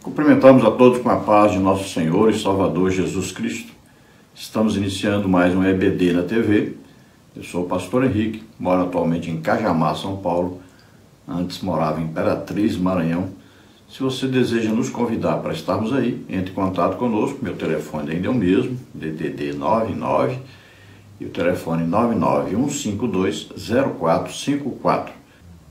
Cumprimentamos a todos com a paz de nosso Senhor e Salvador Jesus Cristo. Estamos iniciando mais um EBD na TV. Eu sou o pastor Henrique, moro atualmente em Cajamar, São Paulo. Antes morava em Imperatriz, Maranhão. Se você deseja nos convidar para estarmos aí, entre em contato conosco. Meu telefone ainda é o mesmo, DDD 99 e o telefone 991520454.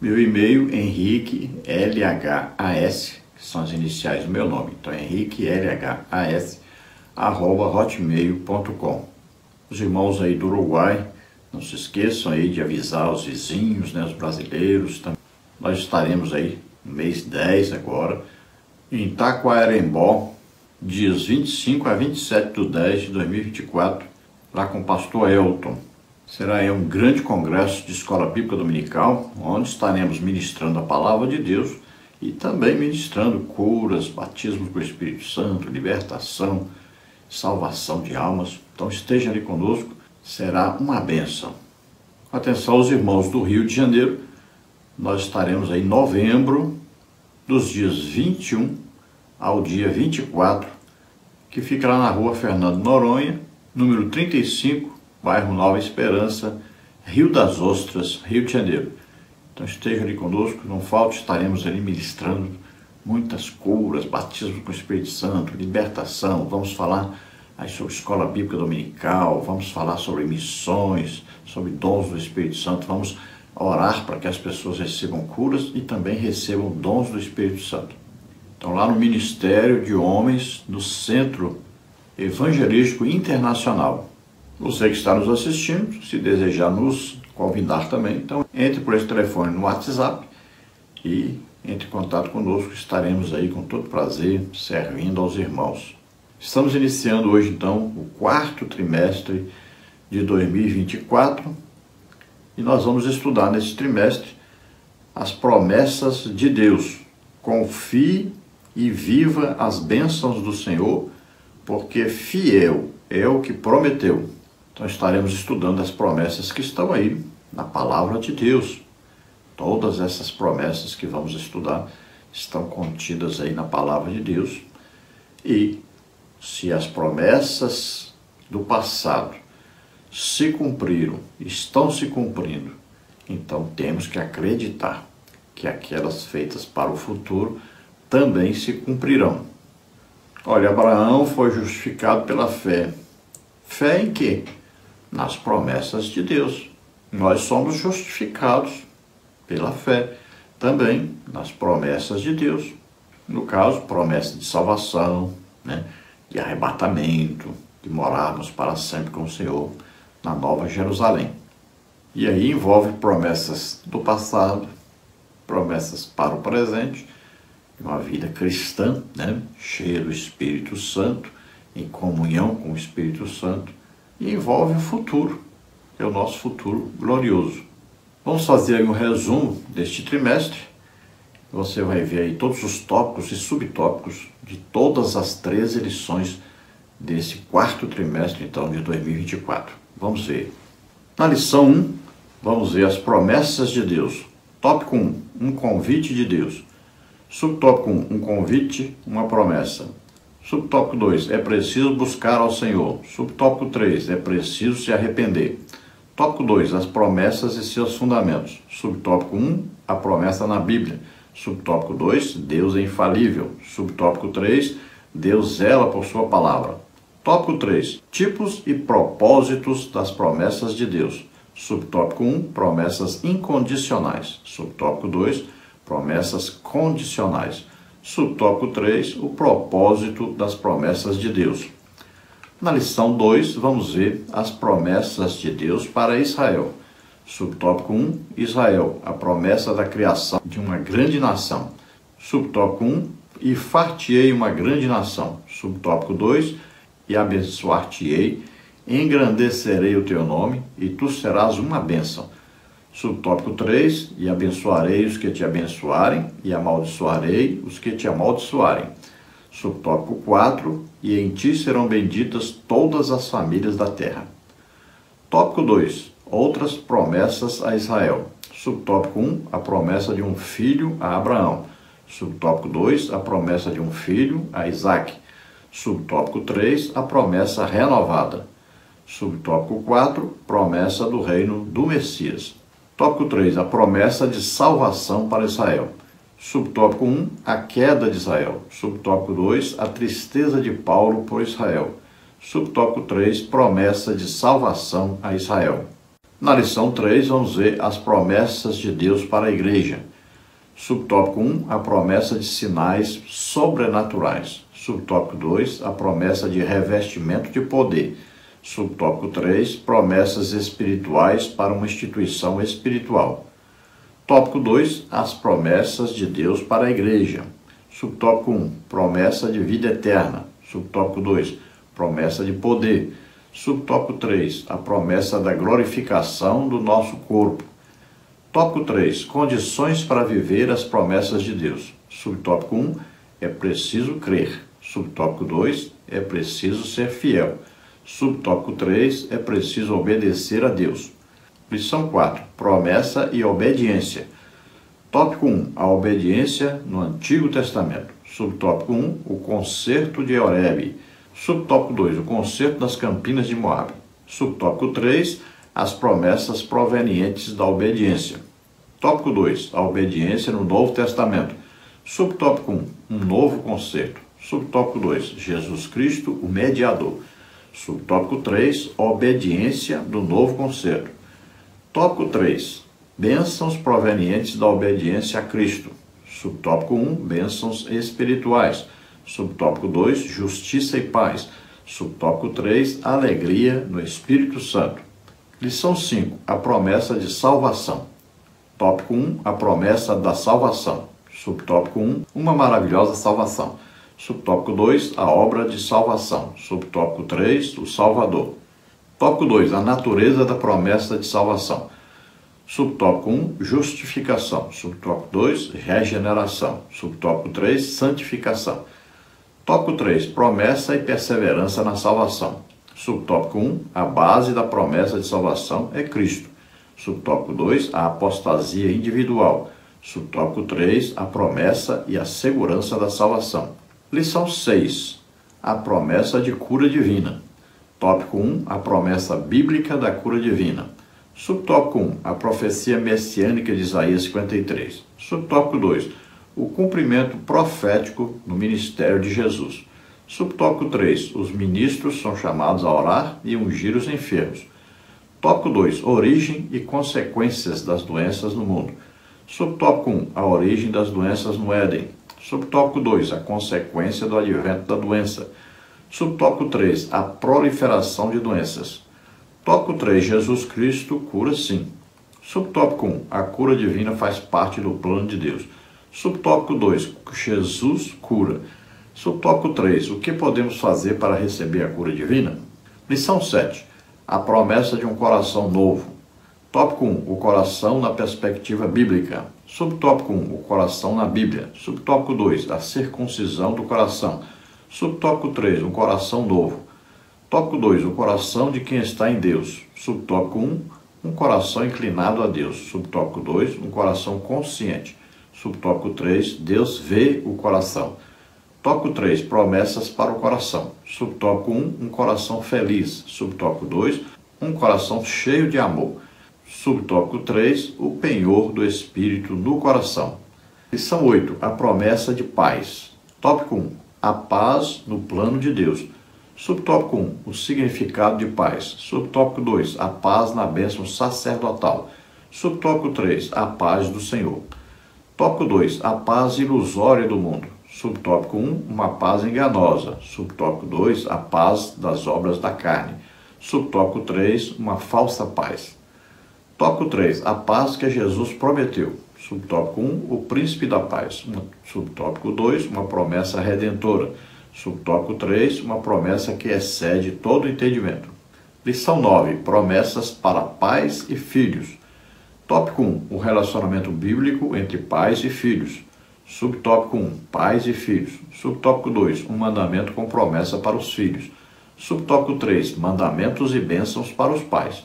Meu e-mail Henrique LHAS, que são as iniciais do meu nome. Então, henriquelhas@hotmail.com. Os irmãos aí do Uruguai, não se esqueçam aí de avisar os vizinhos, né, os brasileiros. Nós estaremos aí no mês 10 agora, em Taquarembó, dias 25 a 27 de 10 de 2024, lá com o pastor Elton. Será aí um grande congresso de escola bíblica dominical, onde estaremos ministrando a palavra de Deus e também ministrando curas, batismos com o Espírito Santo, libertação, salvação de almas. Então esteja ali conosco, será uma bênção. Atenção aos irmãos do Rio de Janeiro, nós estaremos aí em novembro, dos dias 21 ao dia 24, que fica lá na rua Fernando Noronha, número 35, bairro Nova Esperança, Rio das Ostras, Rio de Janeiro. Então esteja ali conosco, não falte, estaremos ali ministrando muitas curas, batismo com o Espírito Santo, libertação. Vamos falar aí sobre escola bíblica dominical, vamos falar sobre missões, sobre dons do Espírito Santo, vamos orar para que as pessoas recebam curas e também recebam dons do Espírito Santo. Então lá no Ministério de Homens, no Centro Evangelístico Internacional. Você que está nos assistindo, se desejar nos convidar também, então entre por esse telefone no WhatsApp e entre em contato conosco, estaremos aí com todo prazer servindo aos irmãos. Estamos iniciando hoje então o quarto trimestre de 2024 e nós vamos estudar nesse trimestre as promessas de Deus. Confie e viva as bênçãos do Senhor, porque fiel é o que prometeu. Então estaremos estudando as promessas que estão aí na palavra de Deus. Todas essas promessas que vamos estudar estão contidas aí na palavra de Deus. E se as promessas do passado se cumpriram, estão se cumprindo, então temos que acreditar que aquelas feitas para o futuro também se cumprirão. Olha, Abraão foi justificado pela fé. Fé em quê? Nas promessas de Deus. Nós somos justificados pela fé também nas promessas de Deus. No caso, promessa de salvação, né, de arrebatamento, de morarmos para sempre com o Senhor na Nova Jerusalém. E aí envolve promessas do passado, promessas para o presente, de uma vida cristã, né, cheia do Espírito Santo, em comunhão com o Espírito Santo, e envolve o futuro, que é o nosso futuro glorioso. Vamos fazer aí um resumo deste trimestre. Você vai ver aí todos os tópicos e subtópicos de todas as 13 lições desse quarto trimestre, então, de 2024. Vamos ver. Na lição 1, vamos ver as promessas de Deus. Tópico 1, um convite de Deus. Subtópico 1, um convite, uma promessa. Subtópico 2, é preciso buscar ao Senhor. Subtópico 3, é preciso se arrepender. Tópico 2, as promessas e seus fundamentos. Subtópico 1, a promessa na Bíblia. Subtópico 2, Deus é infalível. Subtópico 3, Deus zela por sua palavra. Tópico 3, tipos e propósitos das promessas de Deus. Subtópico 1, promessas incondicionais. Subtópico 2, promessas condicionais. Subtópico 3, o propósito das promessas de Deus. Na lição 2, vamos ver as promessas de Deus para Israel. Subtópico 1, Israel, a promessa da criação de uma grande nação. Subtópico 1, e far-te-ei uma grande nação. Subtópico 2, e abençoar-te-ei, engrandecerei o teu nome, e tu serás uma bênção. Subtópico 3, e abençoarei os que te abençoarem, e amaldiçoarei os que te amaldiçoarem. Subtópico 4, e em ti serão benditas todas as famílias da terra. Tópico 2, outras promessas a Israel. Subtópico 1, a promessa de um filho a Abraão. Subtópico 2, a promessa de um filho, a Isaac. Subtópico 3, a promessa renovada. Subtópico 4, promessa do reino do Messias. Tópico 3, a promessa de salvação para Israel. Subtópico 1, a queda de Israel. Subtópico 2, a tristeza de Paulo por Israel. Subtópico 3, promessa de salvação a Israel. Na lição 3, vamos ver as promessas de Deus para a igreja. Subtópico 1, a promessa de sinais sobrenaturais. Subtópico 2, a promessa de revestimento de poder. Subtópico 3, promessas espirituais para uma instituição espiritual. Tópico 2, as promessas de Deus para a igreja. Subtópico 1, promessa de vida eterna. Subtópico 2, promessa de poder. Subtópico 3, a promessa da glorificação do nosso corpo. Tópico 3, condições para viver as promessas de Deus. Subtópico 1, é preciso crer. Subtópico 2, é preciso ser fiel. Subtópico 3, é preciso obedecer a Deus. Lição 4, promessa e obediência. Tópico 1, a obediência no Antigo Testamento. Subtópico 1, o concerto de Horebe. Subtópico 2, o concerto das Campinas de Moabe. Subtópico 3, as promessas provenientes da obediência. Tópico 2, a obediência no Novo Testamento. Subtópico 1, um novo concerto. Subtópico 2, Jesus Cristo, o mediador. Subtópico 3, obediência do novo concerto. Tópico 3, bênçãos provenientes da obediência a Cristo. Subtópico 1, bênçãos espirituais. Subtópico 2, justiça e paz. Subtópico 3, alegria no Espírito Santo. Lição 5, a promessa de salvação. Tópico 1, a promessa da salvação. Subtópico 1, uma maravilhosa salvação. Subtópico 2, a obra de salvação. Subtópico 3, o Salvador. Tópico 2, a natureza da promessa de salvação. Subtópico 1, justificação. Subtópico 2, regeneração. Subtópico 3, santificação. Tópico 3, promessa e perseverança na salvação. Subtópico 1, a base da promessa de salvação é Cristo. Subtópico 2, a apostasia individual. Subtópico 3, a promessa e a segurança da salvação. Lição 6, a promessa de cura divina. Tópico 1, a promessa bíblica da cura divina. Subtópico 1, a profecia messiânica de Isaías 53. Subtópico 2, o cumprimento profético no ministério de Jesus. Subtópico 3, os ministros são chamados a orar e ungir os enfermos. Tópico 2, origem e consequências das doenças no mundo. Subtópico 1, a origem das doenças no Éden. Subtópico 2, a consequência do advento da doença. Subtópico 3, a proliferação de doenças. Tópico 3, Jesus Cristo cura sim. Subtópico 1, a cura divina faz parte do plano de Deus. Subtópico 2, Jesus cura. Subtópico 3, o que podemos fazer para receber a cura divina? Lição 7, a promessa de um coração novo. Tópico 1, o coração na perspectiva bíblica. Subtópico 1, o coração na Bíblia. Subtópico 2, a circuncisão do coração. Subtópico 3, um coração novo. Tópico 2, o coração de quem está em Deus. Subtópico 1, um coração inclinado a Deus. Subtópico 2, um coração consciente. Subtópico 3, Deus vê o coração. Tópico 3, promessas para o coração. Subtópico 1, um coração feliz. Subtópico 2, um coração cheio de amor. Subtópico 3, o penhor do Espírito no coração. Lição 8, a promessa de paz. Tópico 1, a paz no plano de Deus. Subtópico 1, o significado de paz. Subtópico 2, a paz na bênção sacerdotal. Subtópico 3, a paz do Senhor. Tópico 2, a paz ilusória do mundo. Subtópico 1, uma paz enganosa. Subtópico 2, a paz das obras da carne. Subtópico 3, uma falsa paz. Tópico 3, a paz que Jesus prometeu. Subtópico 1, o príncipe da paz. Subtópico 2, uma promessa redentora. Subtópico 3, uma promessa que excede todo o entendimento. Lição 9, promessas para pais e filhos. Tópico 1, o relacionamento bíblico entre pais e filhos. Subtópico 1, pais e filhos. Subtópico 2, um mandamento com promessa para os filhos. Subtópico 3, mandamentos e bênçãos para os pais.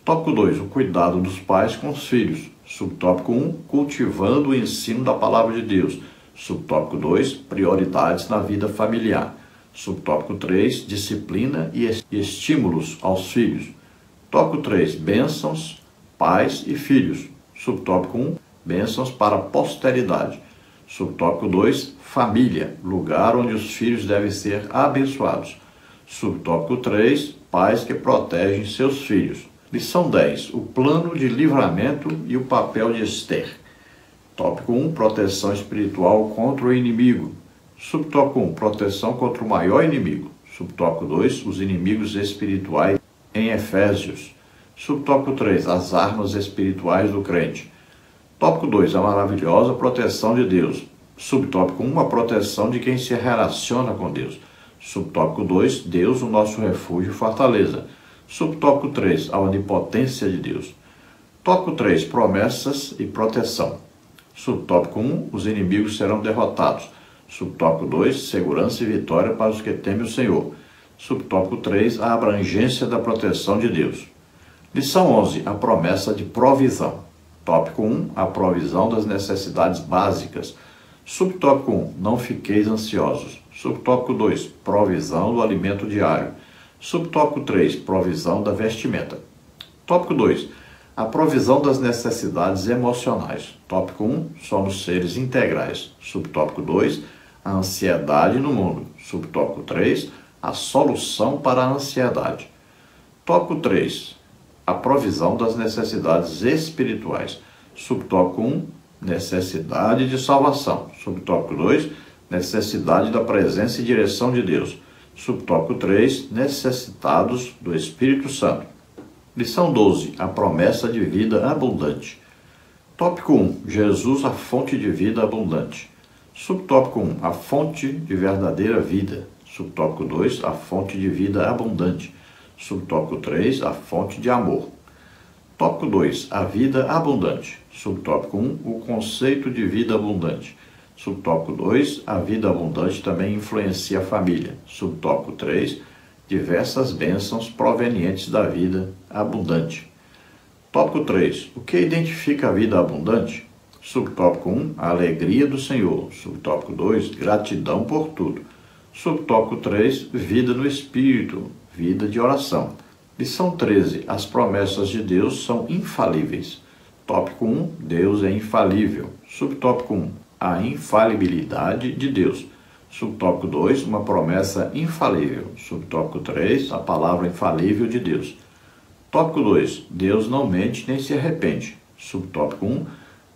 Tópico 2, o cuidado dos pais com os filhos. Subtópico 1, cultivando o ensino da palavra de Deus. Subtópico 2, prioridades na vida familiar. Subtópico 3, disciplina e estímulos aos filhos. Tópico 3, bênçãos, pais e filhos. Subtópico 1, bênçãos para a posteridade. Subtópico 2, família, lugar onde os filhos devem ser abençoados. Subtópico 3, pais que protegem seus filhos. Lição 10, o plano de livramento e o papel de Esther. Tópico 1, proteção espiritual contra o inimigo. Subtópico 1, proteção contra o maior inimigo. Subtópico 2, os inimigos espirituais em Efésios. Subtópico 3, as armas espirituais do crente. Tópico 2, a maravilhosa proteção de Deus. Subtópico 1, a proteção de quem se relaciona com Deus. Subtópico 2, Deus, o nosso refúgio e fortaleza. Subtópico 3, a onipotência de Deus. Tópico 3, promessas e proteção. Subtópico 1, os inimigos serão derrotados. Subtópico 2, segurança e vitória para os que temem o Senhor. Subtópico 3, a abrangência da proteção de Deus. Lição 11, a promessa de provisão. Tópico 1, a provisão das necessidades básicas. Subtópico 1, não fiqueis ansiosos. Subtópico 2, provisão do alimento diário. Subtópico 3, provisão da vestimenta. Tópico 2, a provisão das necessidades emocionais. Tópico 1, somos seres integrais. Subtópico 2, a ansiedade no mundo. Subtópico 3, a solução para a ansiedade. Tópico 3, a provisão das necessidades espirituais. Subtópico 1, necessidade de salvação. Subtópico 2, necessidade da presença e direção de Deus. Subtópico 3, necessitados do Espírito Santo. Lição 12, a promessa de vida abundante. Tópico 1, Jesus, a fonte de vida abundante. Subtópico 1, a fonte de verdadeira vida. Subtópico 2, a fonte de vida abundante. Subtópico 3, a fonte de amor. Tópico 2, a vida abundante. Subtópico 1, o conceito de vida abundante. Subtópico 2, a vida abundante também influencia a família. Subtópico 3, diversas bênçãos provenientes da vida abundante. Tópico 3, o que identifica a vida abundante? Subtópico 1, a alegria do Senhor. Subtópico 2, gratidão por tudo. Subtópico 3, vida no Espírito, vida de oração. Lição 13, as promessas de Deus são infalíveis. Tópico 1, Deus é infalível. Subtópico 1, a infalibilidade de Deus. Subtópico 2, uma promessa infalível. Subtópico 3, a palavra infalível de Deus. Tópico 2, Deus não mente nem se arrepende. Subtópico 1,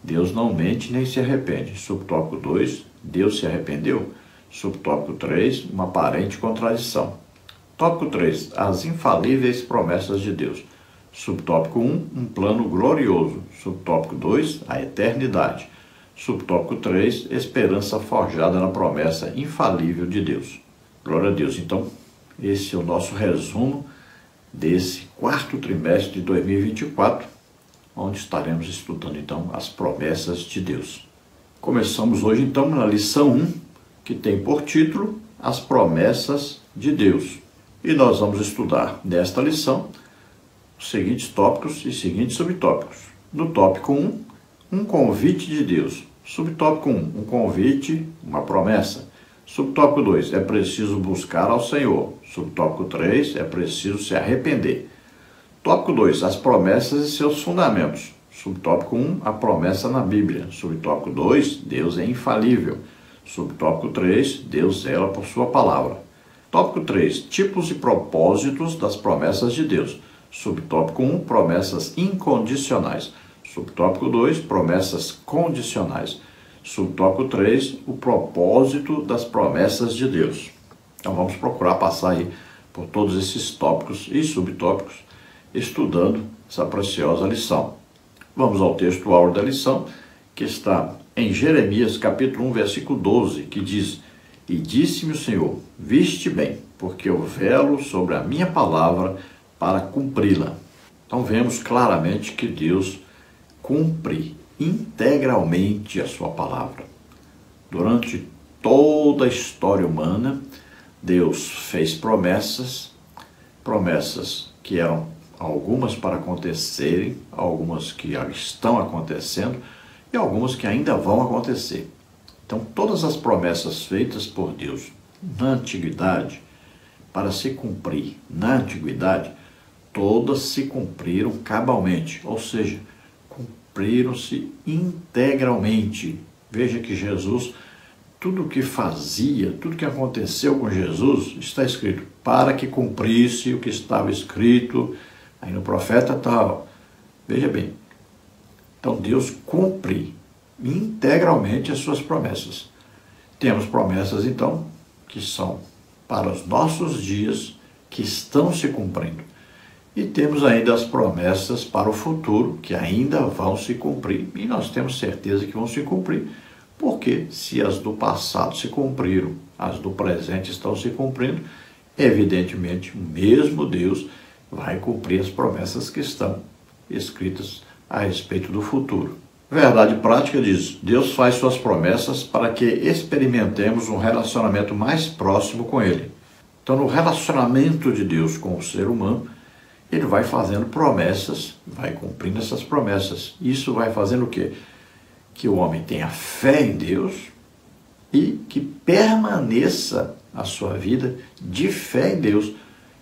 Deus não mente nem se arrepende. Subtópico 2, Deus se arrependeu. Subtópico 3, uma aparente contradição. Tópico 3, as infalíveis promessas de Deus. Subtópico 1, um plano glorioso. Subtópico 2, a eternidade. Subtópico 3, esperança forjada na promessa infalível de Deus. Glória a Deus. Então, esse é o nosso resumo desse quarto trimestre de 2024, onde estaremos estudando, então, as promessas de Deus. Começamos hoje, então, na lição 1, que tem por título As Promessas de Deus. E nós vamos estudar nesta lição os seguintes tópicos e seguintes subtópicos. No tópico 1, um convite de Deus. Subtópico 1, um convite, uma promessa. Subtópico 2, é preciso buscar ao Senhor. Subtópico 3, é preciso se arrepender. Tópico 2, as promessas e seus fundamentos. Subtópico 1, a promessa na Bíblia. Subtópico 2, Deus é infalível. Subtópico 3, Deus zela por sua palavra. Tópico 3, tipos e propósitos das promessas de Deus. Subtópico 1, promessas incondicionais. Subtópico 2, promessas condicionais. Subtópico 3, o propósito das promessas de Deus. Então vamos procurar passar aí por todos esses tópicos e subtópicos, estudando essa preciosa lição. Vamos ao texto áureo da lição, que está em Jeremias capítulo 1, versículo 12, que diz: E disse-me o Senhor, viste bem, porque eu velo sobre a minha palavra para cumpri-la. Então vemos claramente que Deus cumpre integralmente a sua palavra. Durante toda a história humana, Deus fez promessas que eram algumas para acontecerem, algumas que já estão acontecendo e algumas que ainda vão acontecer. Então, todas as promessas feitas por Deus na antiguidade, para se cumprir na antiguidade, todas se cumpriram cabalmente, ou seja, cumpriram-se integralmente. Veja que Jesus, tudo o que fazia, tudo que aconteceu com Jesus, está escrito para que cumprisse o que estava escrito aí no profeta tal. Veja bem, então Deus cumpre integralmente as suas promessas. Temos promessas, então, que são para os nossos dias, que estão se cumprindo. E temos ainda as promessas para o futuro, que ainda vão se cumprir. E nós temos certeza que vão se cumprir, porque se as do passado se cumpriram, as do presente estão se cumprindo, evidentemente o mesmo Deus vai cumprir as promessas que estão escritas a respeito do futuro. Verdade prática diz: Deus faz suas promessas para que experimentemos um relacionamento mais próximo com Ele. Então, no relacionamento de Deus com o ser humano, Ele vai fazendo promessas, vai cumprindo essas promessas. Isso vai fazendo o quê? Que o homem tenha fé em Deus e que permaneça a sua vida de fé em Deus.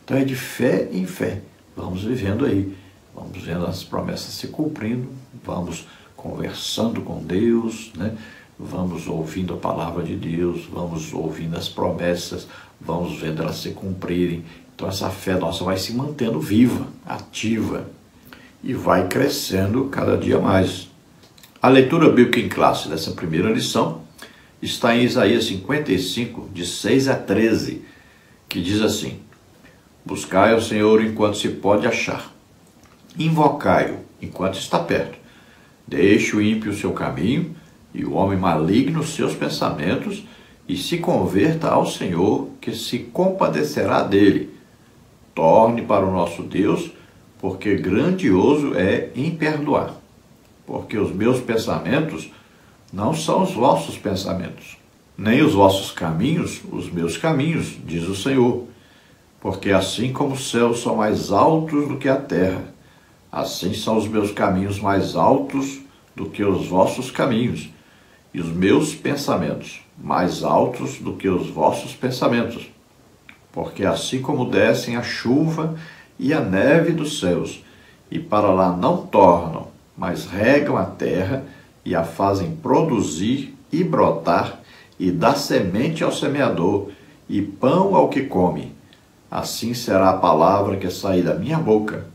Então, é de fé em fé. Vamos vivendo aí, vamos vendo as promessas se cumprindo, vamos conversando com Deus, né? Vamos ouvindo a palavra de Deus, vamos ouvindo as promessas, vamos vendo elas se cumprirem. Então essa fé nossa vai se mantendo viva, ativa e vai crescendo cada dia mais. A leitura bíblica em classe dessa primeira lição está em Isaías 55, de 6 a 13, que diz assim: Buscai ao Senhor enquanto se pode achar, invocai-o enquanto está perto. Deixe o ímpio o seu caminho e o homem maligno os seus pensamentos, e se converta ao Senhor, que se compadecerá dele. Torne para o nosso Deus, porque grandioso é em perdoar. Porque os meus pensamentos não são os vossos pensamentos, nem os vossos caminhos os meus caminhos, diz o Senhor. Porque assim como os céus são mais altos do que a terra, assim são os meus caminhos mais altos do que os vossos caminhos, e os meus pensamentos mais altos do que os vossos pensamentos. Porque assim como descem a chuva e a neve dos céus, e para lá não tornam, mas regam a terra e a fazem produzir e brotar, e dá semente ao semeador, e pão ao que come, assim será a palavra que sair da minha boca.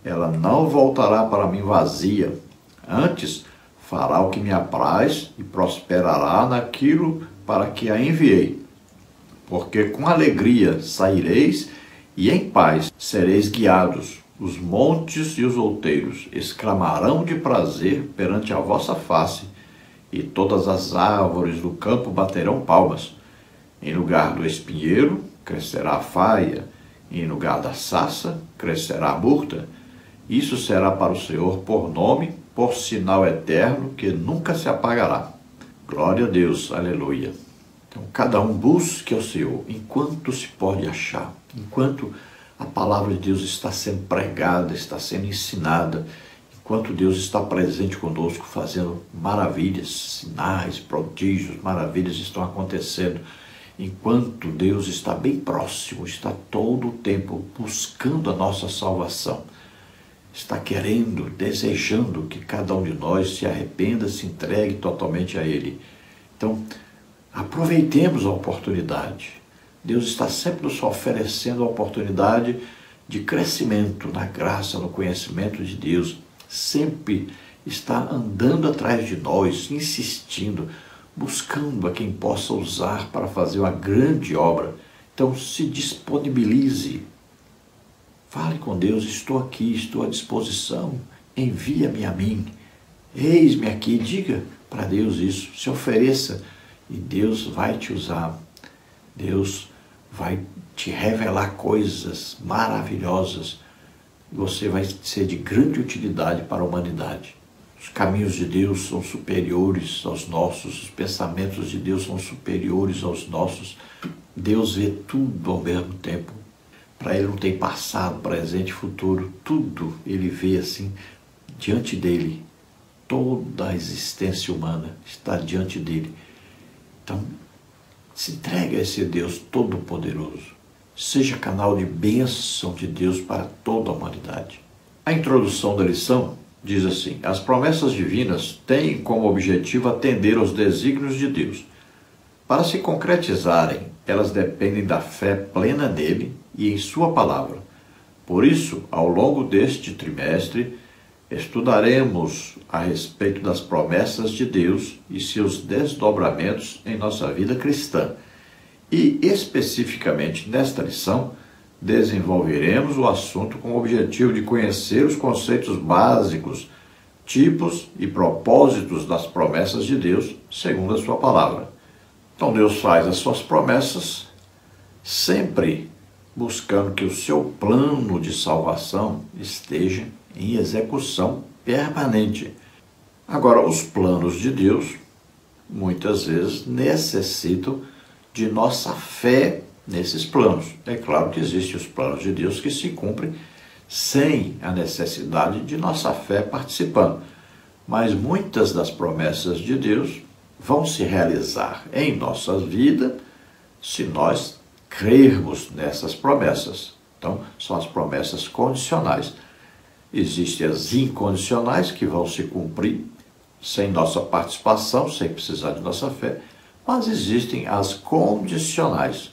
Ela não voltará para mim vazia, antes fará o que me apraz e prosperará naquilo para que a enviei. Porque com alegria saireis e em paz sereis guiados. Os montes e os outeiros exclamarão de prazer perante a vossa face, e todas as árvores do campo baterão palmas. Em lugar do espinheiro crescerá a faia, e em lugar da sarça crescerá a murta. Isso será para o Senhor por nome, por sinal eterno que nunca se apagará. Glória a Deus, aleluia. Então, cada um busque ao Senhor enquanto se pode achar, enquanto a palavra de Deus está sendo pregada, está sendo ensinada, enquanto Deus está presente conosco, fazendo maravilhas, sinais, prodígios, maravilhas estão acontecendo, enquanto Deus está bem próximo, está todo o tempo buscando a nossa salvação, está querendo, desejando que cada um de nós se arrependa, se entregue totalmente a Ele. Então, aproveitemos a oportunidade. Deus está sempre nos oferecendo a oportunidade de crescimento na graça, no conhecimento de Deus. Sempre está andando atrás de nós, insistindo, buscando a quem possa usar para fazer uma grande obra. Então, se disponibilize. Fale com Deus: estou aqui, estou à disposição, envia-me a mim. Eis-me aqui, diga para Deus isso, se ofereça e Deus vai te usar. Deus vai te revelar coisas maravilhosas. Você vai ser de grande utilidade para a humanidade. Os caminhos de Deus são superiores aos nossos, os pensamentos de Deus são superiores aos nossos. Deus vê tudo ao mesmo tempo. Para Ele não tem passado, presente e futuro. Tudo Ele vê assim diante dele. Toda a existência humana está diante dele. Então, se entregue a esse Deus Todo-Poderoso. Seja canal de bênção de Deus para toda a humanidade. A introdução da lição diz assim: as promessas divinas têm como objetivo atender aos desígnios de Deus. Para se concretizarem, elas dependem da fé plena nele e em sua palavra. Por isso, ao longo deste trimestre, estudaremos a respeito das promessas de Deus e seus desdobramentos em nossa vida cristã. E, especificamente nesta lição, desenvolveremos o assunto com o objetivo de conhecer os conceitos básicos, tipos e propósitos das promessas de Deus, segundo a sua palavra. Então Deus faz as suas promessas sempre buscando que o seu plano de salvação esteja em execução permanente. Agora, os planos de Deus muitas vezes necessitam de nossa fé nesses planos. É claro que existem os planos de Deus que se cumprem sem a necessidade de nossa fé participando. Mas muitas das promessas de Deus vão se realizar em nossa vida se nós crermos nessas promessas. Então, são as promessas condicionais. Existem as incondicionais que vão se cumprir sem nossa participação, sem precisar de nossa fé, mas existem as condicionais.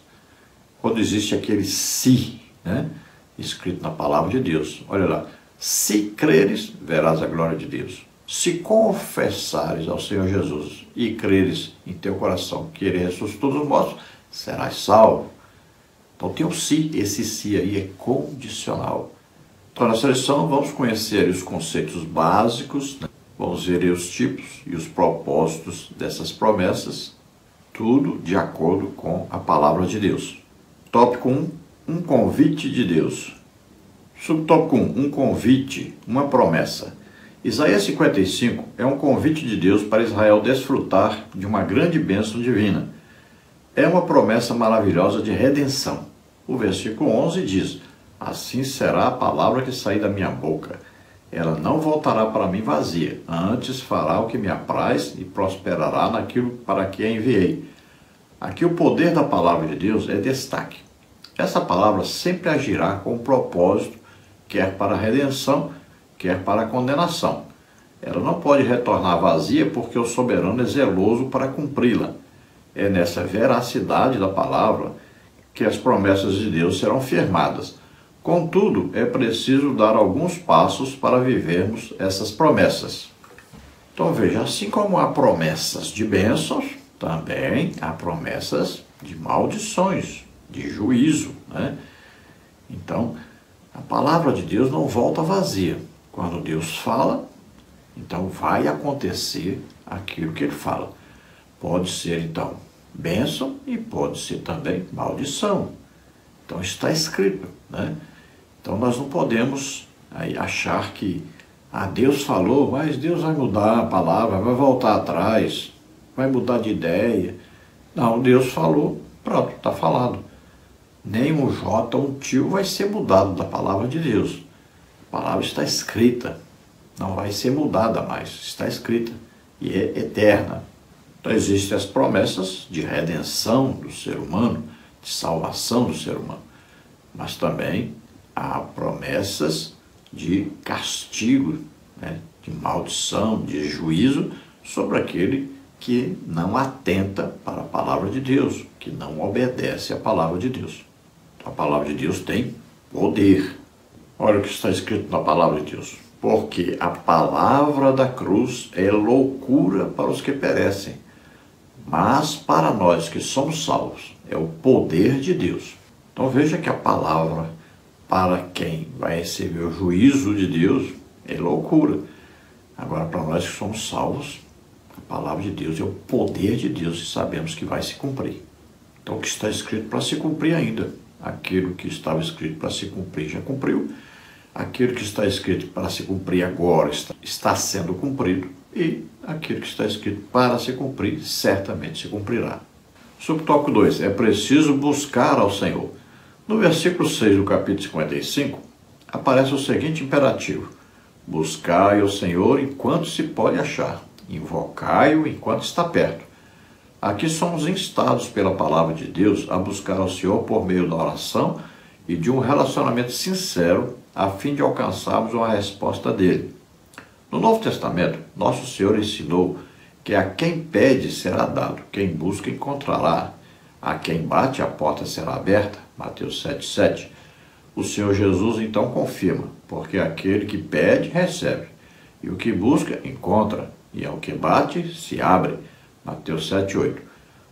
Quando existe aquele se, né, escrito na palavra de Deus. Olha lá, se creres, verás a glória de Deus. Se confessares ao Senhor Jesus e creres em teu coração que Ele ressuscitou dos mortos, serás salvo. Então tem um se, esse se aí é condicional. Então nessa lição vamos conhecer os conceitos básicos, né? Vamos ver os tipos e os propósitos dessas promessas, tudo de acordo com a palavra de Deus. Tópico 1, um convite de Deus. Subtópico 1, um convite, uma promessa. Isaías 55 é um convite de Deus para Israel desfrutar de uma grande bênção divina. É uma promessa maravilhosa de redenção. O versículo 11 diz: assim será a palavra que sair da minha boca. Ela não voltará para mim vazia, antes fará o que me apraz e prosperará naquilo para que a enviei. Aqui o poder da palavra de Deus é destaque. Essa palavra sempre agirá com um propósito, quer para a redenção, quer para a condenação. Ela não pode retornar vazia porque o soberano é zeloso para cumpri-la. É nessa veracidade da palavra que as promessas de Deus serão firmadas. Contudo, é preciso dar alguns passos para vivermos essas promessas. Então veja, assim como há promessas de bênçãos, também há promessas de maldições, de juízo, né? Então, a palavra de Deus não volta vazia. Quando Deus fala, então vai acontecer aquilo que Ele fala. Pode ser, então, bênção e pode ser também maldição. Então está escrito, né? Então nós não podemos aí achar que Deus falou, mas Deus vai mudar a palavra, vai voltar atrás, vai mudar de ideia. Não, Deus falou, pronto, está falado. Nem um jota, um tio vai ser mudado da palavra de Deus. A palavra está escrita, não vai ser mudada mais, está escrita e é eterna. Então existem as promessas de redenção do ser humano, de salvação do ser humano, mas também há promessas de castigo, né, de maldição, de juízo sobre aquele que não atenta para a palavra de Deus, que não obedece à palavra de Deus. A palavra de Deus tem poder. Olha o que está escrito na palavra de Deus. Porque a palavra da cruz é loucura para os que perecem, mas para nós que somos salvos é o poder de Deus. Então veja que a palavra para quem vai receber o juízo de Deus é loucura. Agora para nós que somos salvos, a palavra de Deus é o poder de Deus e sabemos que vai se cumprir. Então o que está escrito para se cumprir ainda. Aquilo que estava escrito para se cumprir já cumpriu. Aquilo que está escrito para se cumprir agora está sendo cumprido. E aquilo que está escrito para se cumprir, certamente se cumprirá. Subtópico 2. É preciso buscar ao Senhor. No versículo 6 do capítulo 55, aparece o seguinte imperativo: buscai ao Senhor enquanto se pode achar, invocai-o enquanto está perto. Aqui somos instados pela palavra de Deus a buscar ao Senhor por meio da oração e de um relacionamento sincero, a fim de alcançarmos uma resposta dele. No Novo Testamento, nosso Senhor ensinou que a quem pede será dado, quem busca encontrará, a quem bate a porta será aberta. Mateus 7,7. O Senhor Jesus então confirma, porque aquele que pede, recebe, e o que busca, encontra, e ao que bate, se abre. Mateus 7,8.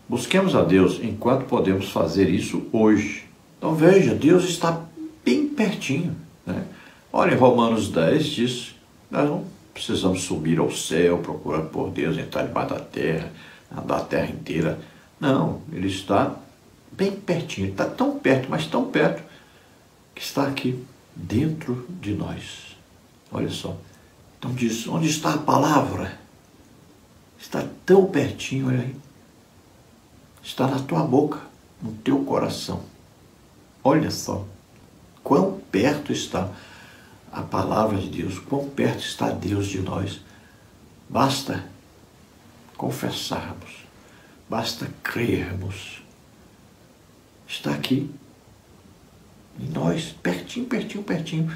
Busquemos a Deus enquanto podemos fazer isso hoje. Então veja, Deus está bem pertinho, né? Olha, em Romanos 10 diz, nós não precisamos subir ao céu, procurando por Deus, entrar debaixo da terra, andar a terra inteira. Não, Ele está bem pertinho, Ele está tão perto, mas tão perto, que está aqui dentro de nós. Olha só. Então diz, onde está a palavra? Está tão pertinho, olha aí. Está na tua boca, no teu coração. Olha só, quão perto está a palavra de Deus, quão perto está Deus de nós. Basta confessarmos, basta crermos. Está aqui, em nós, pertinho, pertinho, pertinho.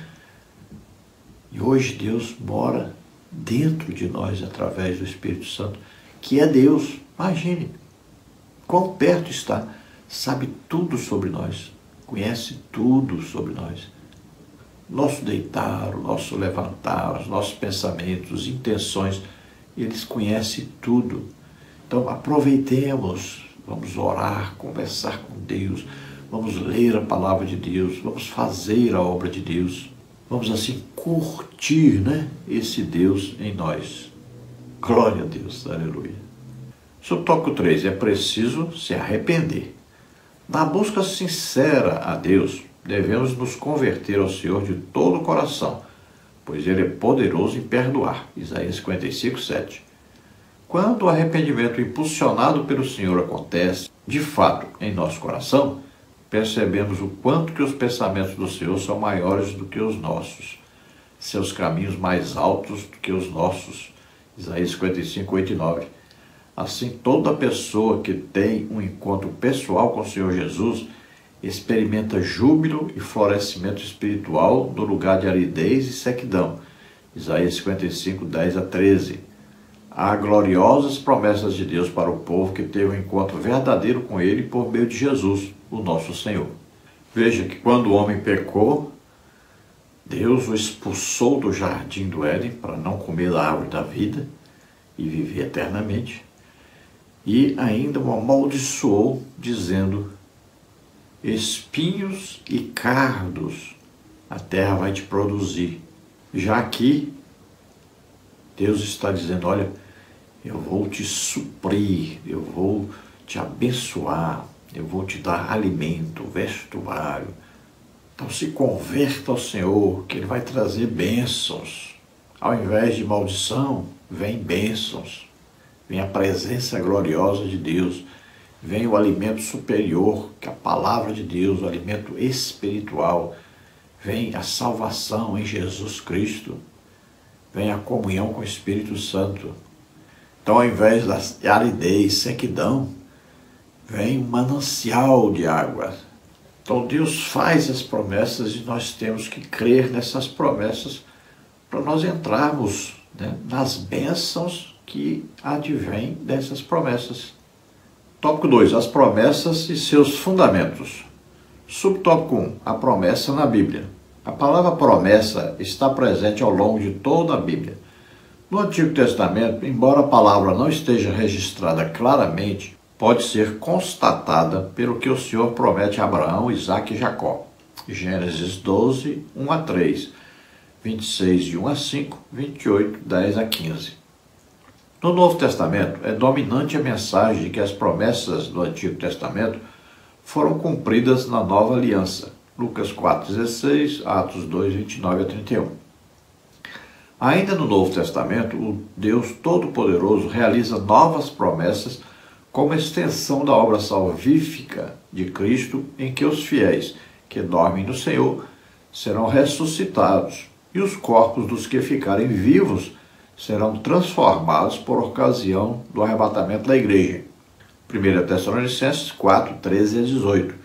E hoje Deus mora dentro de nós através do Espírito Santo, que é Deus. Imagine quão perto está, sabe tudo sobre nós, conhece tudo sobre nós. Nosso deitar, o nosso levantar, os nossos pensamentos, intenções, eles conhecem tudo. Então aproveitemos, vamos orar, conversar com Deus, vamos ler a palavra de Deus, vamos fazer a obra de Deus, vamos assim curtir, né, esse Deus em nós. Glória a Deus, aleluia. Subtópico 3, é preciso se arrepender. Na busca sincera a Deus, devemos nos converter ao Senhor de todo o coração, pois Ele é poderoso em perdoar. Isaías 55, 7. Quando o arrependimento impulsionado pelo Senhor acontece, de fato, em nosso coração, percebemos o quanto que os pensamentos do Senhor são maiores do que os nossos, seus caminhos mais altos do que os nossos. Isaías 55, 8 e 9. Assim, toda pessoa que tem um encontro pessoal com o Senhor Jesus experimenta júbilo e florescimento espiritual no lugar de aridez e sequidão. Isaías 55, 10 a 13. Há gloriosas promessas de Deus para o povo que teve um encontro verdadeiro com Ele por meio de Jesus, o nosso Senhor. Veja que quando o homem pecou, Deus o expulsou do jardim do Éden para não comer da árvore da vida e viver eternamente. E ainda o amaldiçoou, dizendo, espinhos e cardos a terra vai te produzir. Já aqui, Deus está dizendo, olha, eu vou te suprir, eu vou te abençoar, eu vou te dar alimento, vestuário. Então se converta ao Senhor, que Ele vai trazer bênçãos. Ao invés de maldição, vem bênçãos. Vem a presença gloriosa de Deus. Vem o alimento superior, que é a palavra de Deus, o alimento espiritual. Vem a salvação em Jesus Cristo. Vem a comunhão com o Espírito Santo. Então, ao invés da aridez, sequidão, vem um manancial de água. Então, Deus faz as promessas e nós temos que crer nessas promessas para nós entrarmos, né, nas bênçãos que advêm dessas promessas. Tópico 2, as promessas e seus fundamentos. Subtópico 1, a promessa na Bíblia. A palavra promessa está presente ao longo de toda a Bíblia. No Antigo Testamento, embora a palavra não esteja registrada claramente, pode ser constatada pelo que o Senhor promete a Abraão, Isaque e Jacó. Gênesis 12, 1 a 3, 26, de 1 a 5, 28, 10 a 15. No Novo Testamento, é dominante a mensagem de que as promessas do Antigo Testamento foram cumpridas na Nova Aliança. Lucas 4,16, Atos 2, 29 a 31. Ainda no Novo Testamento, o Deus Todo-Poderoso realiza novas promessas como extensão da obra salvífica de Cristo, em que os fiéis que dormem no Senhor serão ressuscitados e os corpos dos que ficarem vivos serão transformados por ocasião do arrebatamento da igreja. 1 Tessalonicenses 4, 13 a 18.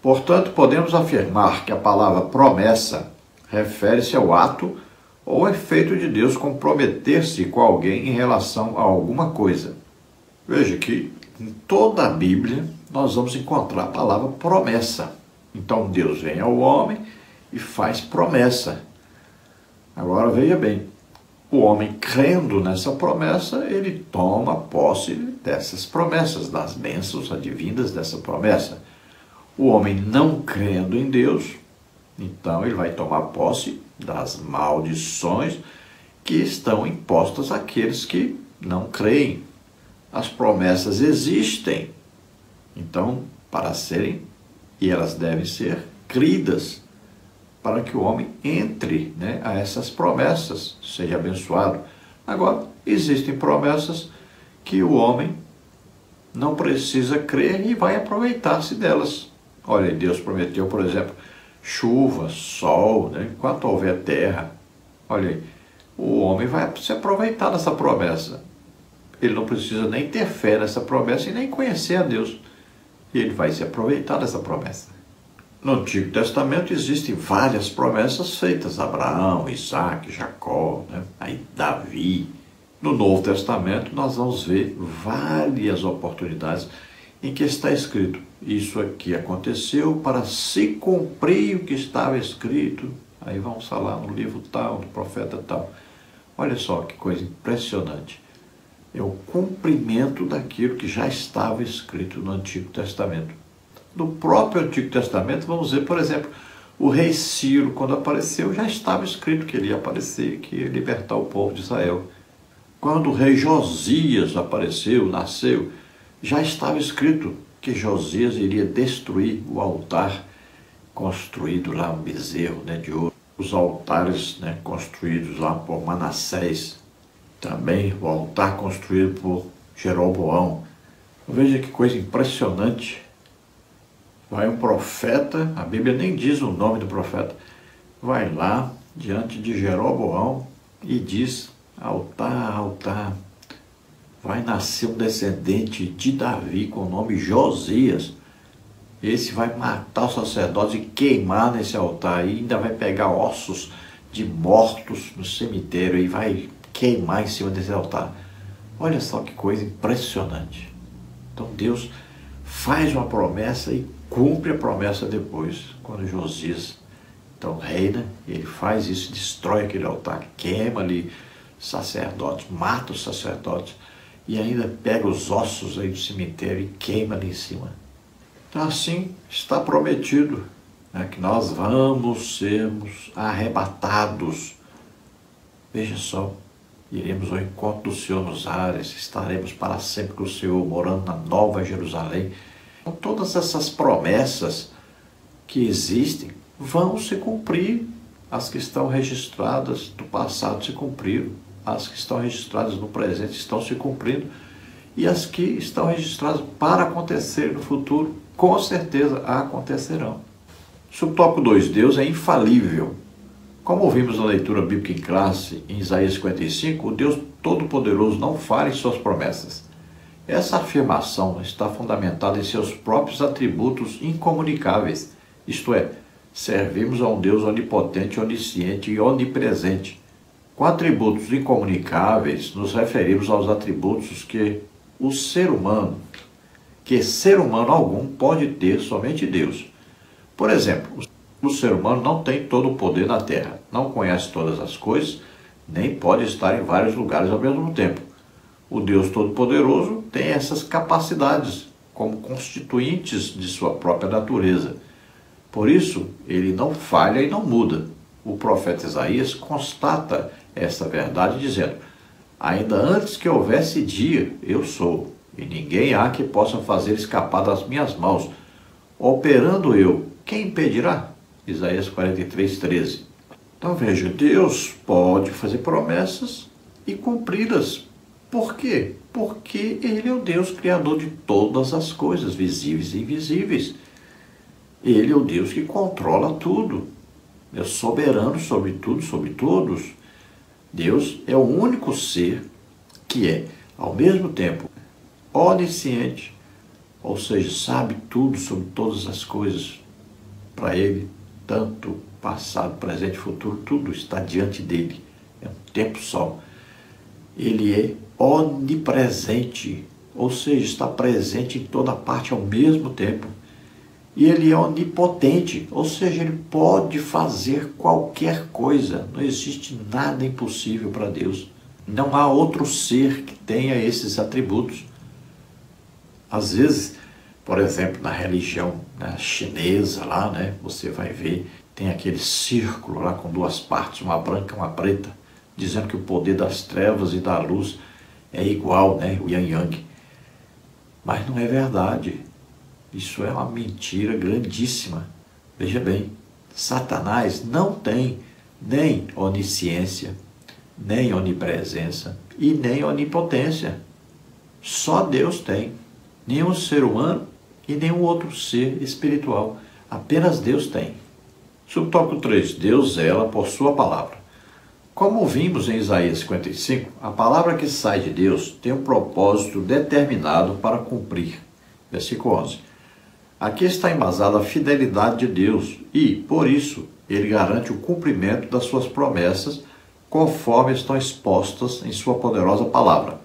Portanto, podemos afirmar que a palavra promessa refere-se ao ato ou efeito de Deus comprometer-se com alguém em relação a alguma coisa. Veja que em toda a Bíblia nós vamos encontrar a palavra promessa. Então Deus vem ao homem e faz promessa. Agora veja bem, o homem crendo nessa promessa, ele toma posse dessas promessas, das bênçãos advindas dessa promessa. O homem não crendo em Deus, então ele vai tomar posse das maldições que estão impostas àqueles que não creem. As promessas existem, então, para serem, e elas devem ser cridas, para que o homem entre, a essas promessas, seja abençoado. Agora, existem promessas que o homem não precisa crer e vai aproveitar-se delas. Olha, Deus prometeu, por exemplo, chuva, sol, enquanto houver terra. Olha aí, o homem vai se aproveitar dessa promessa. Ele não precisa nem ter fé nessa promessa e nem conhecer a Deus. E ele vai se aproveitar dessa promessa. No Antigo Testamento existem várias promessas feitas. Abraão, Isaac, Jacó, aí Davi. No Novo Testamento nós vamos ver várias oportunidades em que está escrito: isso aqui aconteceu para se cumprir o que estava escrito. Aí vamos falar no livro tal, do profeta tal. Olha só que coisa impressionante. É o cumprimento daquilo que já estava escrito no Antigo Testamento. No próprio Antigo Testamento, vamos ver, por exemplo, o rei Ciro, quando apareceu, já estava escrito que ele ia aparecer, que ia libertar o povo de Israel. Quando o rei Josias apareceu, nasceu, já estava escrito que Josias iria destruir o altar construído lá, um bezerro de ouro. Os altares construídos lá por Manassés. Também o altar construído por Jeroboão. Veja que coisa impressionante. Vai um profeta, a Bíblia nem diz o nome do profeta, vai lá diante de Jeroboão e diz: altar, altar, vai nascer um descendente de Davi com o nome Josias. Esse vai matar os sacerdotes e queimar nesse altar, e ainda vai pegar ossos de mortos no cemitério e vai queimar em cima desse altar. Olha só que coisa impressionante. Então Deus faz uma promessa e cumpre a promessa depois, quando Josias então reina, ele faz isso, destrói aquele altar, queima ali sacerdotes, mata os sacerdotes e ainda pega os ossos aí do cemitério e queima ali em cima. Então assim está prometido que nós vamos sermos arrebatados. Veja só, iremos ao encontro do Senhor nos ares, estaremos para sempre com o Senhor, morando na Nova Jerusalém. Então, todas essas promessas que existem vão se cumprir. As que estão registradas do passado se cumpriram, as que estão registradas no presente estão se cumprindo, e as que estão registradas para acontecer no futuro, com certeza acontecerão. Subtópico 2. Deus é infalível. Como ouvimos na leitura bíblica em classe, em Isaías 55, o Deus Todo-Poderoso não falha em suas promessas. Essa afirmação está fundamentada em seus próprios atributos incomunicáveis, isto é, servimos a um Deus onipotente, onisciente e onipresente. Com atributos incomunicáveis, nos referimos aos atributos que ser humano algum pode ter, somente Deus. Por exemplo, o ser humano não tem todo o poder na Terra, não conhece todas as coisas, nem pode estar em vários lugares ao mesmo tempo. O Deus Todo-Poderoso tem essas capacidades como constituintes de sua própria natureza. Por isso, ele não falha e não muda. O profeta Isaías constata essa verdade dizendo: ainda antes que houvesse dia, eu sou, e ninguém há que possa fazer escapar das minhas mãos. Operando eu, quem impedirá? Isaías 43, 13. Então veja, Deus pode fazer promessas e cumpri-las. Por quê? Porque Ele é o Deus criador de todas as coisas, visíveis e invisíveis. Ele é o Deus que controla tudo. É soberano sobre tudo, sobre todos. Deus é o único ser que é, ao mesmo tempo, onisciente, ou seja, sabe tudo sobre todas as coisas. Para ele, tanto passado, presente e futuro, tudo está diante dele. É um tempo só. Ele é onipresente, ou seja, está presente em toda parte ao mesmo tempo. E ele é onipotente, ou seja, ele pode fazer qualquer coisa. Não existe nada impossível para Deus. Não há outro ser que tenha esses atributos. Às vezes, por exemplo, na religião chinesa lá, né, você vai ver, tem aquele círculo lá com duas partes, uma branca e uma preta, dizendo que o poder das trevas e da luz é igual, né, o yin yang. Mas não é verdade. Isso é uma mentira grandíssima. Veja bem, Satanás não tem nem onisciência, nem onipresença e nem onipotência. Só Deus tem. Nenhum ser humano e nenhum outro ser espiritual. Apenas Deus tem. Subtópico 3. Deus zela por sua palavra. Como vimos em Isaías 55, a palavra que sai de Deus tem um propósito determinado para cumprir. Versículo 11. Aqui está embasada a fidelidade de Deus e, por isso, ele garante o cumprimento das suas promessas conforme estão expostas em sua poderosa palavra.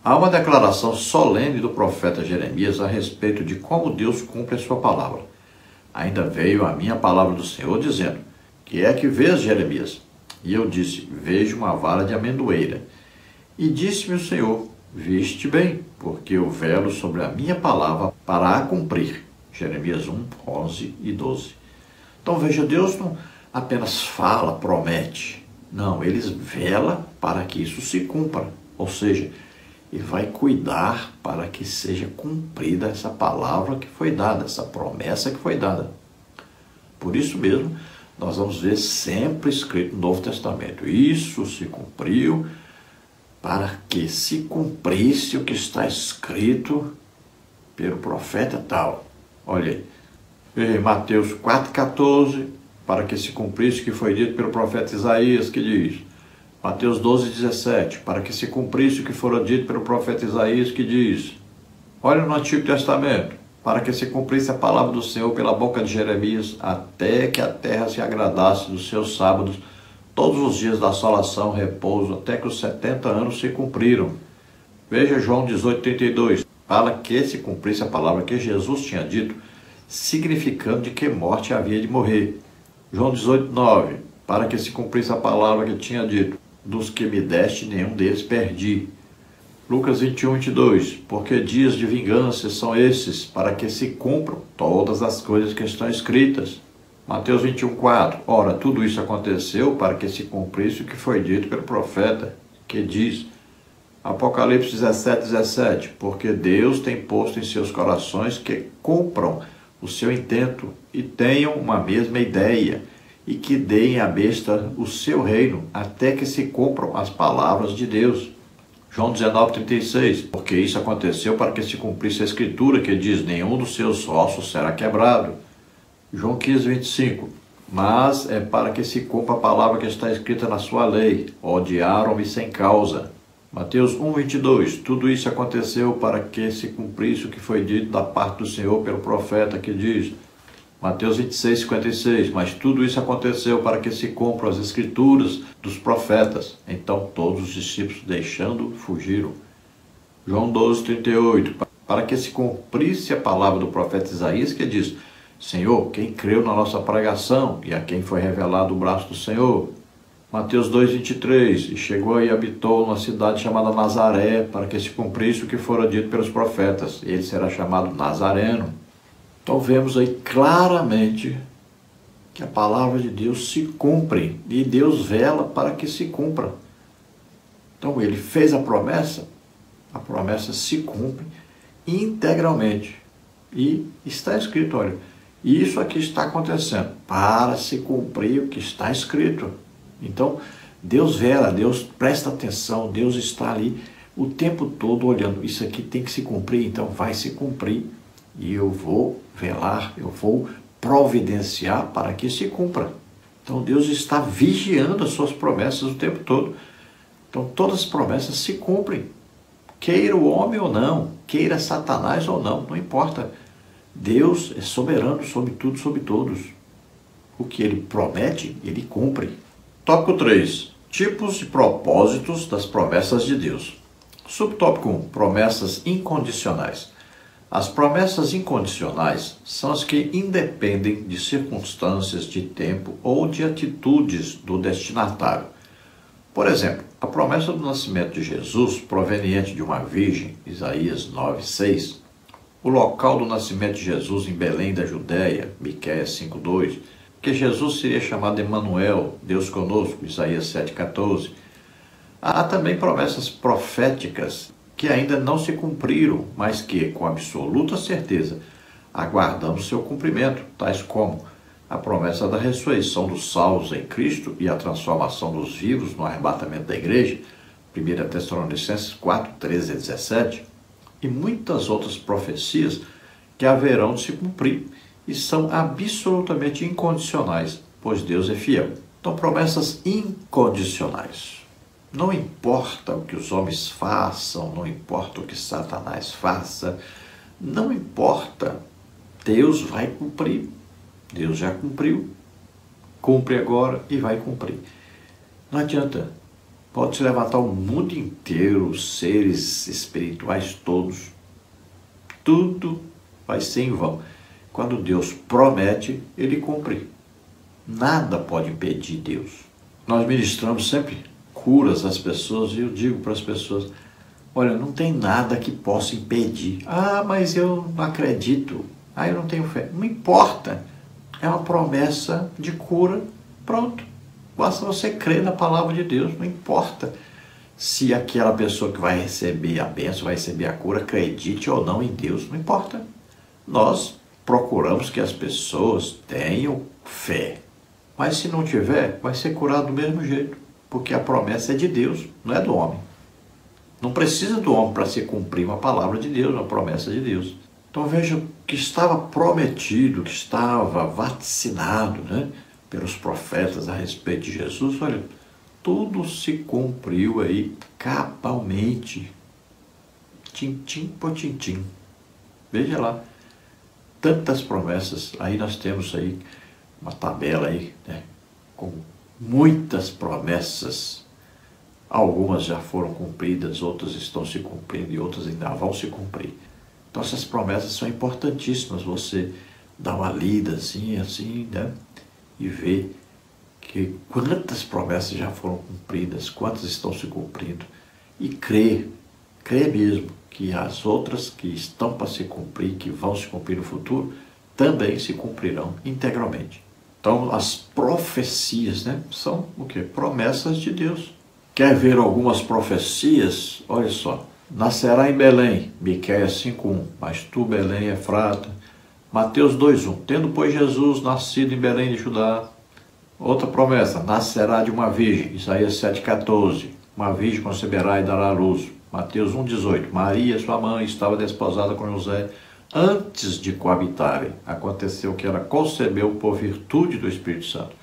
Há uma declaração solene do profeta Jeremias a respeito de como Deus cumpre a sua palavra. Ainda veio a minha palavra do Senhor dizendo: que é que vês, Jeremias? E eu disse: vejo uma vara de amendoeira. E disse-me o Senhor: viste bem, porque eu velo sobre a minha palavra para a cumprir. Jeremias 1, 11 e 12. Então veja, Deus não apenas fala, promete. Não, ele vela para que isso se cumpra. Ou seja, ele vai cuidar para que seja cumprida essa palavra que foi dada, essa promessa que foi dada. Por isso mesmo, nós vamos ver sempre escrito no Novo Testamento: isso se cumpriu para que se cumprisse o que está escrito pelo profeta tal. Olha aí, Mateus 4,14, para que se cumprisse o que foi dito pelo profeta Isaías, que diz. Mateus 12,17, para que se cumprisse o que fora dito pelo profeta Isaías, que diz. Olha no Antigo Testamento, para que se cumprisse a palavra do Senhor pela boca de Jeremias, até que a terra se agradasse dos seus sábados, todos os dias da assolação, repouso, até que os 70 anos se cumpriram. Veja João 18,32, para que se cumprisse a palavra que Jesus tinha dito, significando de que morte havia de morrer. João 18,9, para que se cumprisse a palavra que tinha dito, dos que me deste, nenhum deles perdi. Lucas 21:22, porque dias de vingança são esses, para que se cumpram todas as coisas que estão escritas. Mateus 21:4, ora, tudo isso aconteceu para que se cumprisse o que foi dito pelo profeta, que diz. Apocalipse 17:17, porque Deus tem posto em seus corações que cumpram o seu intento e tenham uma mesma ideia, e que deem à besta o seu reino, até que se cumpram as palavras de Deus. João 19:36, porque isso aconteceu para que se cumprisse a escritura, que diz, nenhum dos seus ossos será quebrado. João 15:25, mas é para que se cumpra a palavra que está escrita na sua lei, odiaram-me sem causa. Mateus 1:22, tudo isso aconteceu para que se cumprisse o que foi dito da parte do Senhor pelo profeta, que diz. Mateus 26:56, mas tudo isso aconteceu para que se cumpram as escrituras dos profetas. Então todos os discípulos, deixando, fugiram. João 12:38, para que se cumprisse a palavra do profeta Isaías, que diz, Senhor, quem creu na nossa pregação e a quem foi revelado o braço do Senhor? Mateus 2:23, e chegou e habitou numa cidade chamada Nazaré, para que se cumprisse o que fora dito pelos profetas. Ele será chamado Nazareno. Então vemos aí claramente que a palavra de Deus se cumpre e Deus vela para que se cumpra. Então ele fez a promessa se cumpre integralmente. E está escrito, olha, isso aqui está acontecendo para se cumprir o que está escrito. Então Deus vela, Deus presta atenção, Deus está ali o tempo todo olhando, isso aqui tem que se cumprir, então vai se cumprir. E eu vou velar, eu vou providenciar para que se cumpra. Então Deus está vigiando as suas promessas o tempo todo. Então todas as promessas se cumprem, queira o homem ou não. queira Satanás ou não, não importa. Deus é soberano sobre tudo, sobre todos. O que ele promete, ele cumpre. Tópico 3. Tipos e propósitos das promessas de Deus. Subtópico 1. Promessas incondicionais. As promessas incondicionais são as que independem de circunstâncias, de tempo ou de atitudes do destinatário. Por exemplo, a promessa do nascimento de Jesus, proveniente de uma virgem, Isaías 9:6, o local do nascimento de Jesus em Belém da Judéia, Miqueias 5:2, que Jesus seria chamado Emanuel, Deus conosco, Isaías 7:14. Há também promessas proféticas que ainda não se cumpriram, mas que, com absoluta certeza, aguardamos seu cumprimento, tais como a promessa da ressurreição dos salvos em Cristo e a transformação dos vivos no arrebatamento da igreja, 1 Tessalonicenses 4:13-17, e muitas outras profecias que haverão de se cumprir e são absolutamente incondicionais, pois Deus é fiel. Então, promessas incondicionais. Não importa o que os homens façam, não importa o que Satanás faça, não importa, Deus vai cumprir. Deus já cumpriu, cumpre agora e vai cumprir. Não adianta, pode se levantar o mundo inteiro, os seres espirituais todos, tudo vai ser em vão. Quando Deus promete, ele cumpre. Nada pode impedir Deus. Nós ministramos sempre curas às pessoas e eu digo para as pessoas, olha, não tem nada que possa impedir. Ah, mas eu não acredito. Ah, eu não tenho fé. Não importa. É uma promessa de cura. Pronto. Basta você crer na palavra de Deus. Não importa se aquela pessoa que vai receber a bênção, vai receber a cura, acredite ou não em Deus. Não importa. Nós procuramos que as pessoas tenham fé. Mas se não tiver, vai ser curado do mesmo jeito. Porque a promessa é de Deus, não é do homem. Não precisa do homem para se cumprir uma palavra de Deus, uma promessa de Deus. Então veja que estava prometido, que estava vaticinado, né, pelos profetas a respeito de Jesus. Olha, tudo se cumpriu aí cabalmente. Tintim por tintim. Veja lá. Tantas promessas. Aí nós temos aí uma tabela aí, né, com muitas promessas. Algumas já foram cumpridas, outras estão se cumprindo e outras ainda vão se cumprir. Então essas promessas são importantíssimas, você dá uma lida assim, né? E ver que quantas promessas já foram cumpridas, quantas estão se cumprindo. E crer mesmo que as outras que estão para se cumprir, que vão se cumprir no futuro, também se cumprirão integralmente. Então as profecias, né, são o quê? Promessas de Deus. Quer ver algumas profecias? Olha só. Nascerá em Belém, Miqueias 5:1, mas tu, Belém, Efrata. Mateus 2:1, tendo, pois, Jesus nascido em Belém de Judá. Outra promessa, nascerá de uma virgem, Isaías 7:14, uma virgem conceberá e dará à luz. Mateus 1:18, Maria, sua mãe, estava desposada com José. Antes de coabitarem, aconteceu que ela concebeu por virtude do Espírito Santo.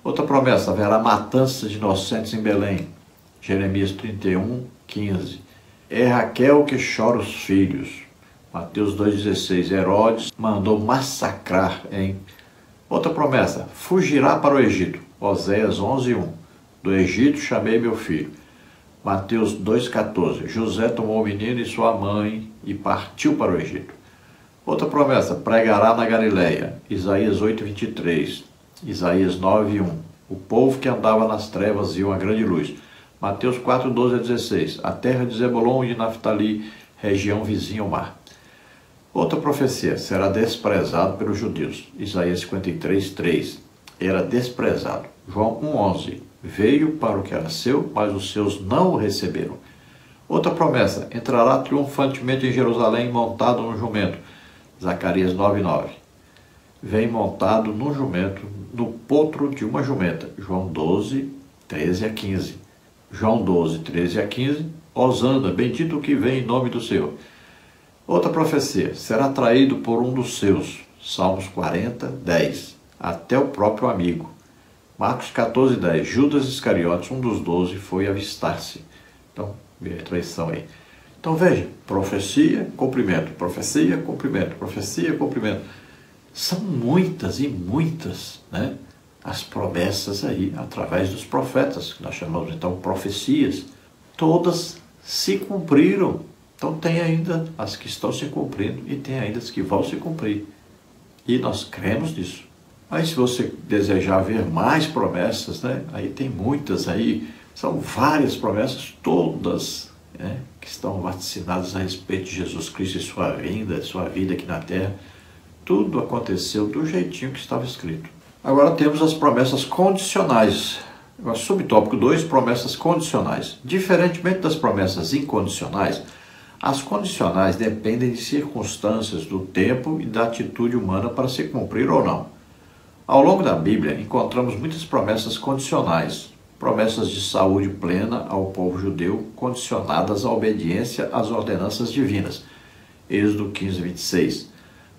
Outra promessa, haverá matança de inocentes em Belém, Jeremias 31:15. É Raquel que chora os filhos. Mateus 2:16. Herodes mandou massacrar em... Outra promessa. Fugirá para o Egito. Oséias 11:1. Do Egito chamei meu filho. Mateus 2:14. José tomou o menino e sua mãe e partiu para o Egito. Outra promessa. Pregará na Galileia. Isaías 8:23. Isaías 9:1. O povo que andava nas trevas viu uma grande luz. Mateus 4:12-16, a terra de Zebulon e de Naftali, região vizinha ao mar. Outra profecia, será desprezado pelos judeus. Isaías 53:3, era desprezado. João 1:11, veio para o que era seu, mas os seus não o receberam. Outra promessa, entrará triunfantemente em Jerusalém montado num jumento. Zacarias 9:9, vem montado num jumento, no potro de uma jumenta. João 12:13-15. João 12:13-15, Hosana, bendito o que vem em nome do Senhor. Outra profecia, será traído por um dos seus. Salmos 40:10, até o próprio amigo. Marcos 14:10, Judas Iscariotes, um dos 12, foi avistar-se. Então, vê a traição aí. Então veja, profecia, cumprimento, profecia, cumprimento, profecia, cumprimento. São muitas e muitas, né, as promessas aí, através dos profetas, que nós chamamos então profecias. Todas se cumpriram. Então tem ainda as que estão se cumprindo e tem ainda as que vão se cumprir. E nós cremos nisso. Aí se você desejar ver mais promessas, né, aí tem muitas aí, são várias promessas, todas, né, que estão vaticinadas a respeito de Jesus Cristo e sua vinda, sua vida aqui na terra. Tudo aconteceu do jeitinho que estava escrito. Agora temos as promessas condicionais. Subtópico 2, promessas condicionais. Diferentemente das promessas incondicionais, as condicionais dependem de circunstâncias do tempo e da atitude humana para se cumprir ou não. Ao longo da Bíblia, encontramos muitas promessas condicionais, promessas de saúde plena ao povo judeu, condicionadas à obediência às ordenanças divinas. Êxodo 15, 26.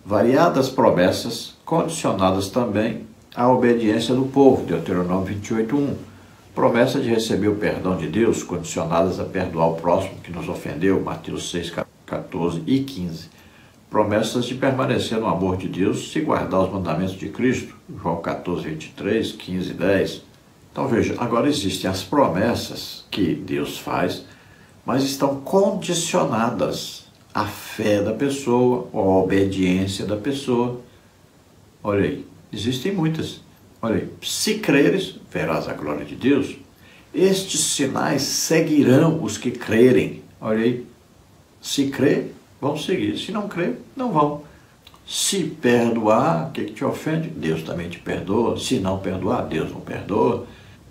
Variadas promessas condicionadas também à obediência do povo, Deuteronômio 28, 1. Promessa de receber o perdão de Deus, condicionadas a perdoar o próximo que nos ofendeu, Mateus 6, 14 e 15. Promessas de permanecer no amor de Deus se guardar os mandamentos de Cristo, João 14, 23, 15 e 10. Então veja, agora existem as promessas que Deus faz, mas estão condicionadas à fé da pessoa, ou à obediência da pessoa. Olha aí, existem muitas. Olha aí, se creres, verás a glória de Deus. Estes sinais seguirão os que crerem. Olha aí, se crer, vão seguir. Se não crer, não vão. Se perdoar, o que te ofende? Deus também te perdoa. Se não perdoar, Deus não perdoa.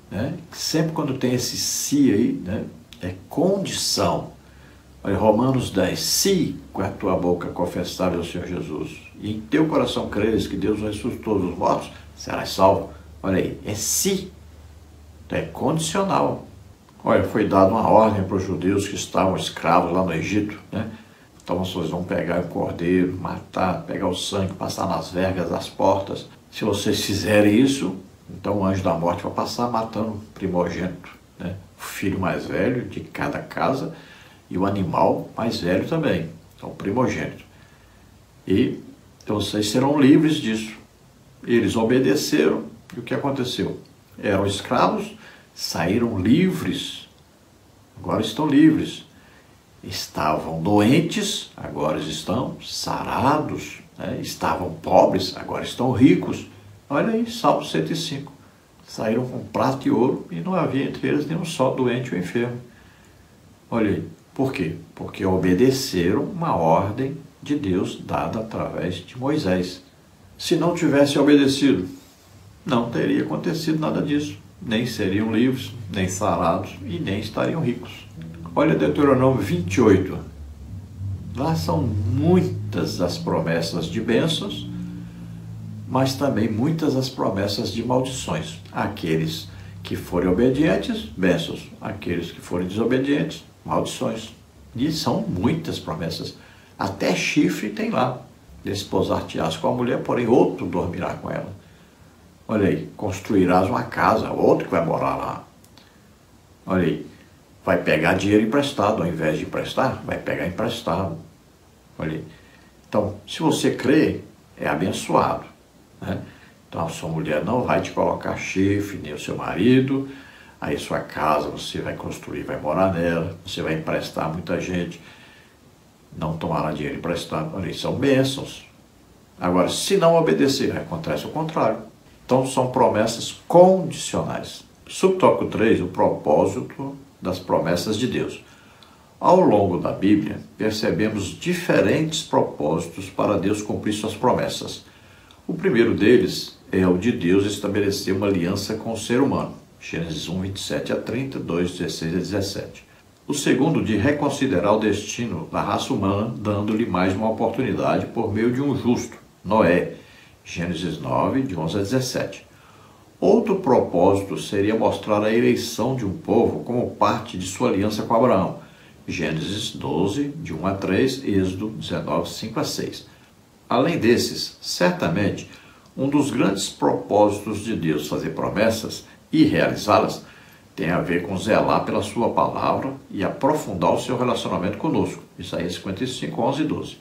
Né? Sempre quando tem esse se aí, né, é condição. Olha, Romanos 10, se com a tua boca confessares ao Senhor Jesus e em teu coração creres que Deus ressuscitou dos mortos, serás salvo. Olha aí, é se, é condicional. Olha, foi dada uma ordem para os judeus que estavam escravos lá no Egito, né? Então vocês vão pegar o cordeiro, matar, pegar o sangue, passar nas vergas das portas. Se vocês fizerem isso, então o anjo da morte vai passar matando o primogênito, né? O filho mais velho de cada casa e o animal mais velho também, então o primogênito. E vocês serão livres disso. Eles obedeceram e o que aconteceu? Eram escravos, saíram livres, agora estão livres. Estavam doentes, agora estão sarados, né? Estavam pobres, agora estão ricos. Olha aí, Salmo 105. Saíram com prata e ouro e não havia entre eles nenhum só doente ou enfermo. Olha aí, por quê? Porque obedeceram uma ordem de Deus dada através de Moisés. Se não tivesse obedecido, não teria acontecido nada disso. Nem seriam livres, nem sarados e nem estariam ricos. Olha Deuteronômio 28. Lá são muitas as promessas de bênçãos, mas também muitas as promessas de maldições. Aqueles que forem obedientes, bênçãos. Aqueles que forem desobedientes, maldições. E são muitas promessas. Até chifre tem lá. Desposar-te-ás com a mulher, porém outro dormirá com ela. Olha aí, construirás uma casa, outro que vai morar lá. Olha aí, vai pegar dinheiro emprestado, ao invés de emprestar, vai pegar emprestado. Olha aí. Então, se você crê, é abençoado, né? Então, a sua mulher não vai te colocar chifre, nem o seu marido. Aí sua casa você vai construir, vai morar nela, você vai emprestar a muita gente, não tomará dinheiro emprestado. Olha, são bênçãos. Agora, se não obedecer, acontece o contrário. Então, são promessas condicionais. Subtópico 3, o propósito das promessas de Deus. Ao longo da Bíblia, percebemos diferentes propósitos para Deus cumprir suas promessas. O primeiro deles é o de Deus estabelecer uma aliança com o ser humano. Gênesis 1, 27 a 30, 2, 16 a 17. O segundo, de reconsiderar o destino da raça humana, dando-lhe mais uma oportunidade por meio de um justo, Noé. Gênesis 9, de 11 a 17. Outro propósito seria mostrar a eleição de um povo como parte de sua aliança com Abraão. Gênesis 12, de 1 a 3, Êxodo 19, 5 a 6. Além desses, certamente, um dos grandes propósitos de Deus fazer promessas e realizá-las tem a ver com zelar pela sua palavra e aprofundar o seu relacionamento conosco. Isaías 55, 11 e 12.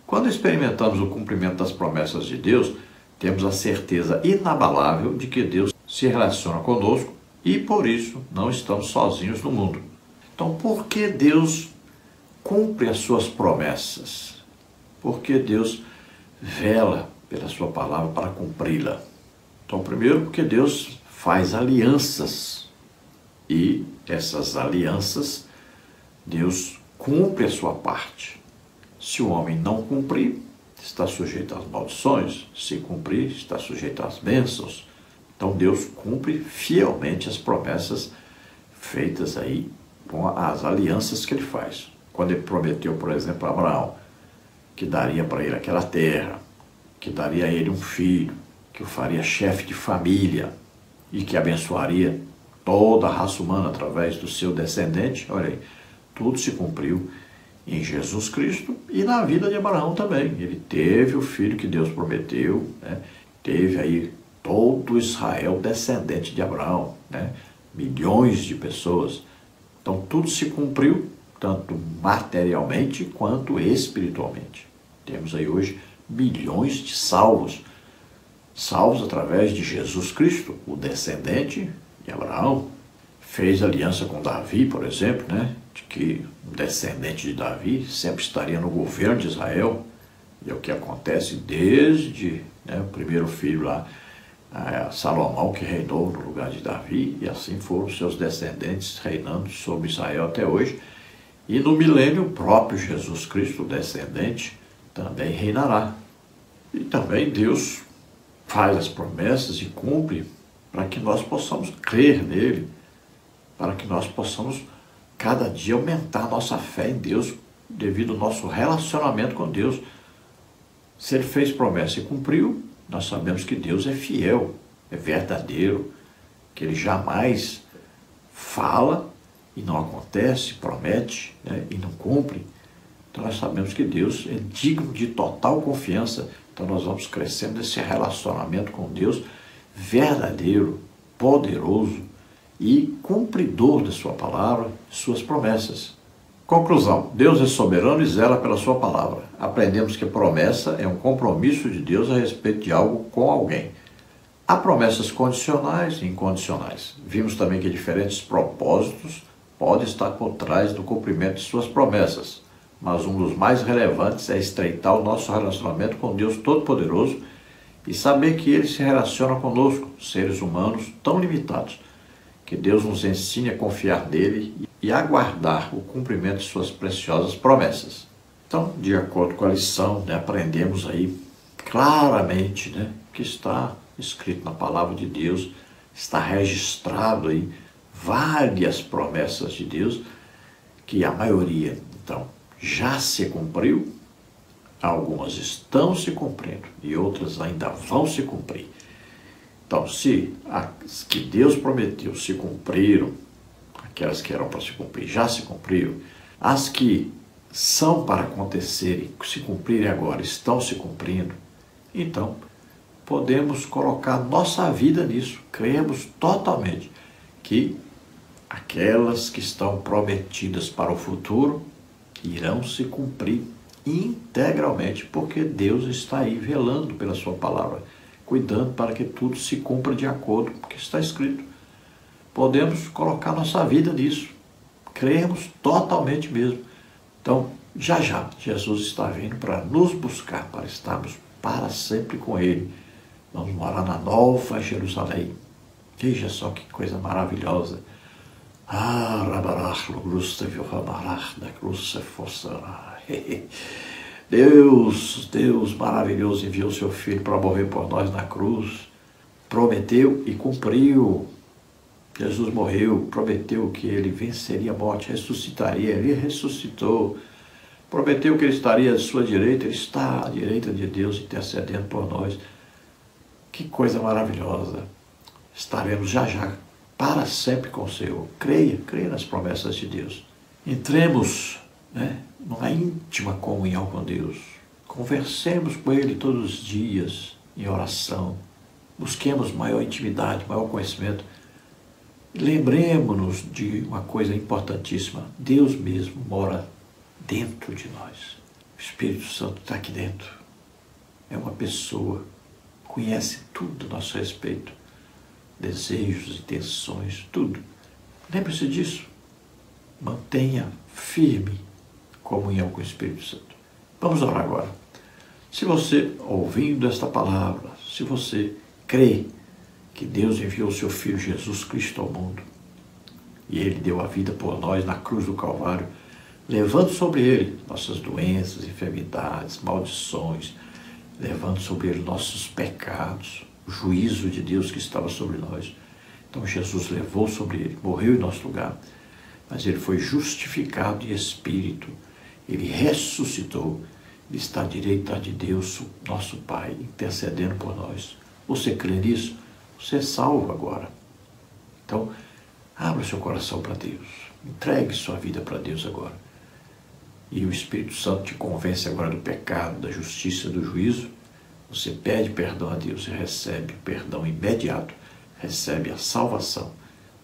Quando experimentamos o cumprimento das promessas de Deus, temos a certeza inabalável de que Deus se relaciona conosco e, por isso, não estamos sozinhos no mundo. Então, por que Deus cumpre as suas promessas? Porque Deus vela pela sua palavra para cumpri-la. Então, primeiro, porque Deus faz alianças. E essas alianças, Deus cumpre a sua parte. Se o homem não cumprir, está sujeito às maldições. Se cumprir, está sujeito às bênçãos. Então, Deus cumpre fielmente as promessas feitas aí com as alianças que ele faz. Quando ele prometeu, por exemplo, a Abraão, que daria para ele aquela terra, que daria a ele um filho, que o faria chefe de família e que abençoaria toda a raça humana através do seu descendente, olha aí, tudo se cumpriu em Jesus Cristo e na vida de Abraão também. Ele teve o filho que Deus prometeu, né? Teve aí todo Israel descendente de Abraão, né? Milhões de pessoas. Então tudo se cumpriu, tanto materialmente quanto espiritualmente. Temos aí hoje milhões de salvos através de Jesus Cristo, o descendente de Abraão. Fez aliança com Davi, por exemplo, né? De que o descendente de Davi sempre estaria no governo de Israel. E é o que acontece desde, né, o primeiro filho lá, Salomão, que reinou no lugar de Davi, e assim foram seus descendentes reinando sobre Israel até hoje. E no milênio, o próprio Jesus Cristo, o descendente, também reinará. E também Deus faz as promessas e cumpre para que nós possamos crer nele, para que nós possamos cada dia aumentar a nossa fé em Deus devido ao nosso relacionamento com Deus. Se ele fez promessa e cumpriu, nós sabemos que Deus é fiel, é verdadeiro, que ele jamais fala e não acontece, promete, né, e não cumpre. Então nós sabemos que Deus é digno de total confiança. Então nós vamos crescendo nesse relacionamento com Deus verdadeiro, poderoso e cumpridor de sua palavra, de suas promessas. Conclusão: Deus é soberano e zela pela sua palavra. Aprendemos que promessa é um compromisso de Deus a respeito de algo com alguém. Há promessas condicionais e incondicionais. Vimos também que diferentes propósitos podem estar por trás do cumprimento de suas promessas, mas um dos mais relevantes é estreitar o nosso relacionamento com Deus Todo-Poderoso e saber que Ele se relaciona conosco, seres humanos tão limitados. Que Deus nos ensine a confiar nele e aguardar o cumprimento de suas preciosas promessas. Então, de acordo com a lição, né, aprendemos aí claramente, né, que está escrito na palavra de Deus, está registrado aí várias promessas de Deus, que a maioria, então, já se cumpriu, algumas estão se cumprindo e outras ainda vão se cumprir. Então, se as que Deus prometeu se cumpriram, aquelas que eram para se cumprir já se cumpriram, as que são para acontecerem, se cumprirem agora, estão se cumprindo, então podemos colocar nossa vida nisso. Cremos totalmente que aquelas que estão prometidas para o futuro irão se cumprir integralmente, porque Deus está aí velando pela sua palavra, cuidando para que tudo se cumpra de acordo com o que está escrito. Podemos colocar nossa vida nisso, cremos totalmente mesmo. Então, já já, Jesus está vindo para nos buscar, para estarmos para sempre com Ele. Vamos morar na Nova Jerusalém. Veja só que coisa maravilhosa. Deus maravilhoso enviou seu Filho para morrer por nós na cruz. Prometeu e cumpriu. Jesus morreu, prometeu que ele venceria a morte, ressuscitaria, ele ressuscitou. Prometeu que ele estaria à sua direita, ele está à direita de Deus intercedendo por nós. Que coisa maravilhosa. Estaremos já já para sempre com o Senhor. Creia nas promessas de Deus. Entremos, né, numa íntima comunhão com Deus. Conversemos com Ele todos os dias em oração. Busquemos maior intimidade, maior conhecimento, Lembremos-nos de uma coisa importantíssima: Deus mesmo mora dentro de nós. O Espírito Santo está aqui dentro. É uma pessoa, conhece tudo a nosso respeito, desejos, intenções, tudo. Lembre-se disso. Mantenha firme comunhão com o Espírito Santo. Vamos orar agora. Se você, ouvindo esta palavra, se você crê que Deus enviou o seu Filho Jesus Cristo ao mundo e Ele deu a vida por nós na cruz do Calvário, levando sobre Ele nossas doenças, enfermidades, maldições, levando sobre Ele nossos pecados, o juízo de Deus que estava sobre nós. Então Jesus levou sobre Ele, morreu em nosso lugar, mas Ele foi justificado em espírito, Ele ressuscitou, Ele está à direita de Deus, nosso Pai, intercedendo por nós. Você crê nisso? Você é salvo agora. Então, abra seu coração para Deus. Entregue sua vida para Deus agora. E o Espírito Santo te convence agora do pecado, da justiça, do juízo. Você pede perdão a Deus e recebe perdão imediato. Recebe a salvação.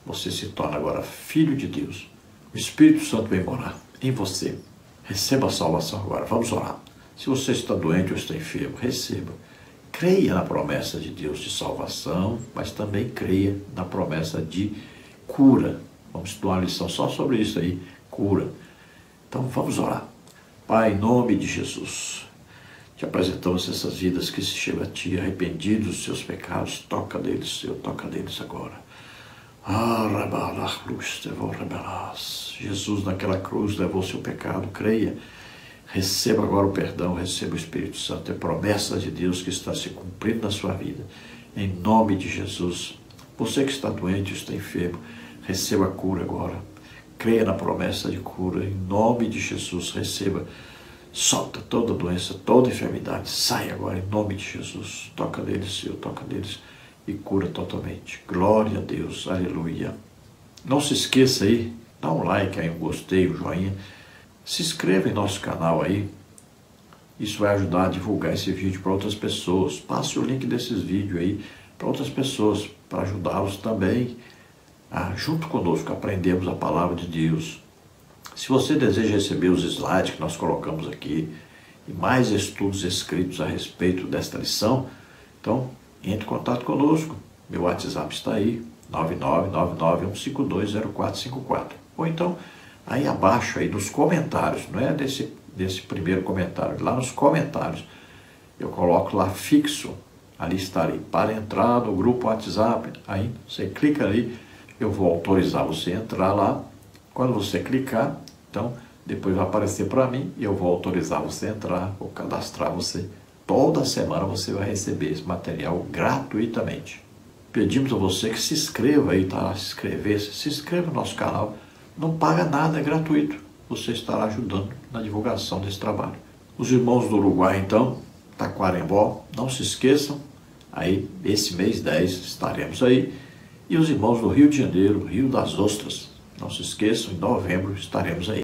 Você se torna agora filho de Deus. O Espírito Santo vem morar em você. Receba a salvação agora. Vamos orar. Se você está doente ou está enfermo, receba. Creia na promessa de Deus de salvação, mas também creia na promessa de cura. Vamos estudar uma lição só sobre isso aí, cura. Então vamos orar. Pai, em nome de Jesus, te apresentamos essas vidas que se chegam a Ti, arrependidos dos seus pecados. Toca deles, Senhor, toca deles agora. Jesus naquela cruz levou o seu pecado, creia. Receba agora o perdão, receba o Espírito Santo. É promessa de Deus que está se cumprindo na sua vida. Em nome de Jesus. Você que está doente, está enfermo, receba a cura agora. Creia na promessa de cura. Em nome de Jesus, receba. Solta toda doença, toda enfermidade. Sai agora em nome de Jesus. Toca neles, Senhor, toca neles e cura totalmente. Glória a Deus. Aleluia. Não se esqueça aí, dá um like aí, um gostei, um joinha. Se inscreva em nosso canal aí, isso vai ajudar a divulgar esse vídeo para outras pessoas. Passe o link desses vídeos aí para outras pessoas, para ajudá-los também a, junto conosco, aprendermos a palavra de Deus. Se você deseja receber os slides que nós colocamos aqui e mais estudos escritos a respeito desta lição, então entre em contato conosco. Meu WhatsApp está aí, 99991520454. Ou então, aí abaixo, aí nos comentários, não é desse primeiro comentário, lá nos comentários, eu coloco lá fixo, ali estarei, para entrar no grupo WhatsApp, aí você clica ali, eu vou autorizar você a entrar lá. Quando você clicar, então, depois vai aparecer para mim e eu vou autorizar você a entrar, vou cadastrar você. Toda semana você vai receber esse material gratuitamente. Pedimos a você que se inscreva aí, tá? Se inscreva no nosso canal. Não paga nada, é gratuito. Você estará ajudando na divulgação desse trabalho. Os irmãos do Uruguai, então, Taquarembó, não se esqueçam. Aí, esse mês 10, estaremos aí. E os irmãos do Rio de Janeiro, Rio das Ostras, não se esqueçam, em novembro estaremos aí.